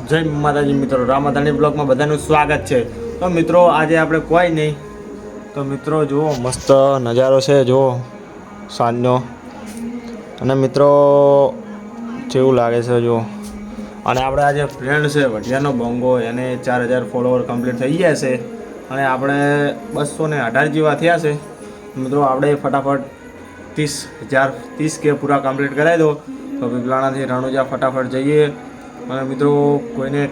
જય માતાજી મિત્રો, રામાધાણી બ્લોગમાં બધાનું સ્વાગત છે। તો મિત્રો આજે આપણે કોઈ નહીં, તો મિત્રો જુઓ મસ્ત નજારો છે, જુઓ સાંજનો। અને મિત્રો કેવું લાગે છે જુઓ। અને આપણે આજે ફ્રેન્ડ છે વઢિયાનો બંગો, એને 4000 ફોલોવર કમ્પ્લીટ થઈ ગયા છે અને આપણે 218 જેવા થયા છે। મિત્રો આપણે ફટાફટ 30K પૂરા કમ્પ્લીટ કરાવી દો તો પીપલાણાથી રણુજા ફટાફટ જઈએ। અને મિત્રો કોઈને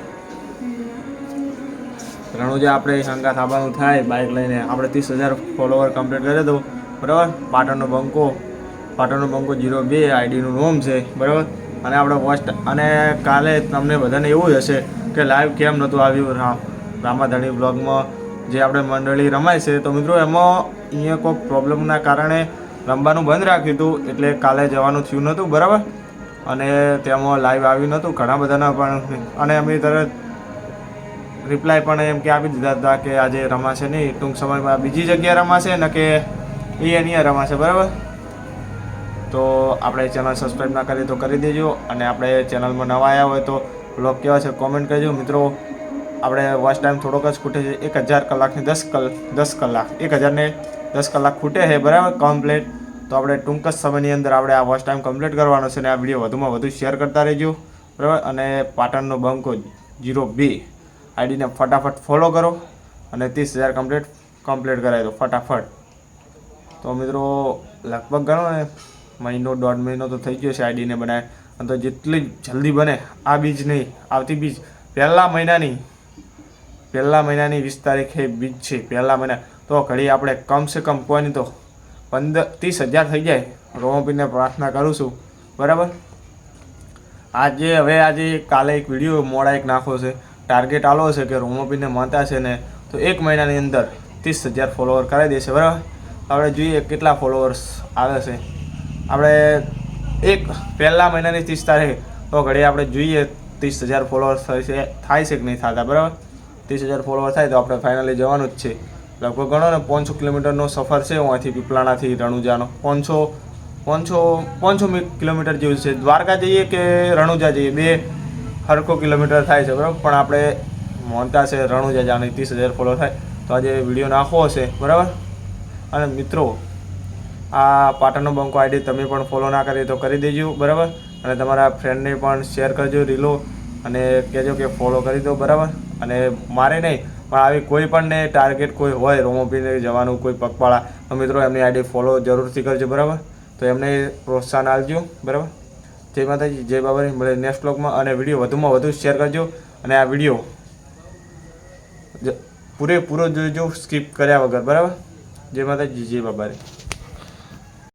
રણુજા આપણે સંગાથ આવવાનું થાય બાઇક લઈને, આપણે 30,000 ફોલોવર કમ્પ્લીટ કરી દો બરાબર। પાટણનો બંકો 02 આઈડીનું નામ છે બરાબર। અને આપણે પોસ્ટ અને કાલે તમને બધાને એવું જ હશે કે લાઈવ કેમ નહોતું આવ્યું રામાધાણી બ્લોગમાં જે આપણે મંડળી રમાય છે। તો મિત્રો એમાં અહીંયા કોઈ પ્રોબ્લેમના કારણે રમવાનું બંધ રાખ્યું હતું, એટલે કાલે જવાનું થયું નહોતું બરાબર। અને તેમાં લાઈવ આવ્યું નહોતું ઘણા બધાના પણ, અને અમે તરત રિપ્લાય પણ એમ કે આપી દીધા હતા કે આજે રમાશે નહીં, ટૂંક સમયમાં બીજી જગ્યાએ રમાશે ને કે અહીંયા રમાશે બરાબર। તો આપણે ચેનલ સબસ્ક્રાઈબ ના કરીએ તો કરી દેજો, અને આપણે ચેનલમાં નવા આવ્યા હોય તો બ્લોગ કેવા છે કોમેન્ટ કરજો। મિત્રો આપણે વોચ ટાઈમ થોડોક જ ખૂટે છે, 1000 કલાકની 10 કલાક ખૂટે છે બરાબર કમ્પ્લીટ। તો આપણે ટૂંક જ સમયની અંદર આપણે આ વોચ ટાઈમ કમ્પ્લીટ કરવાનો છે, અને આ વિડીયો વધુમાં વધુ શેર કરતા રહેજો બરાબર। અને પાટણનો બંકો 02 આઈડીને ફટાફટ ફોલો કરો અને 30,000 કમ્પ્લીટ કરાવી દો ફટાફટ। તો મિત્રો લગભગ ગણો ને મહિનો 1.5 મહિનો તો થઈ ગયો છે આઈડીને બનાવે, અને તો જેટલી જલ્દી બને આ બીજ નહીં આવતી બીજ પહેલા મહિનાની 20 તારીખે બીજ છે પહેલા મહિના। તો ઘડી આપણે કમસે કમ કોઈ નહીં તો 30,000 થઈ જાય, રોમપીને પ્રાર્થના કરું છું બરાબર। આજે કાલે એક વિડીયો મોડા એક નાખો છે, ટાર્ગેટ આલો છે કે રોમપીને માનતા છે ને તો 1 મહિનાની અંદર 30,000 ફોલોવર કરાવી દેશે બરાબર। આપણે જોઈએ કેટલા ફોલોવર્સ આવે છે। આપણે પહેલા મહિનાની 30 તારીખ તો ઘડી આપણે જોઈએ 30,000 ફોલોવર્સ થાય છે કે નહીં થતા બરાબર। 30,000 ફોલોવર થાય તો આપણે ફાઇનલી જવાનું જ છે। લગભગ ગણો ને 500 કિલોમીટરનો સફર છે અહીંથી પીપલાણાથી રણુજાનો, 500 કિલોમીટર જેવું છે। દ્વારકા જઈએ કે રણુજા જઈએ બે સરખો કિલોમીટર થાય છે બરાબર, પણ આપણે મોનતા છે રણુજા જવાની 30,000 ફોલોવર થાય તો આજે વિડીયો નાખવો હશે બરાબર। અને મિત્રો આ પાટણનો બંકો આઈડી તમે પણ ફોલો ના કરી તો કરી દેજો બરાબર, અને તમારા ફ્રેન્ડને પણ શેર કરજો રીલો, અને કહેજો કે ફોલો કરી દો બરાબર। અને મારે નહીં પણ આવી કોઈ પણને ટાર્ગેટ કોઈ હોય રોમોપીને જવાનું કોઈ પગપાળા, તો મિત્રો એમની આઈડી ફોલો જરૂરથી કરજો બરાબર। તો એમને પ્રોત્સાહન આપજો બરાબર। જય માતાજી, જય બાબારી, મળે નેક્સ્ટ બ્લોગમાં। અને વિડીયો વધુમાં વધુ શેર કરજો, અને આ વિડીયો પૂરેપૂરો જોજો સ્કીપ કર્યા વગર બરાબર। જય માતાજી, જય બાબારી।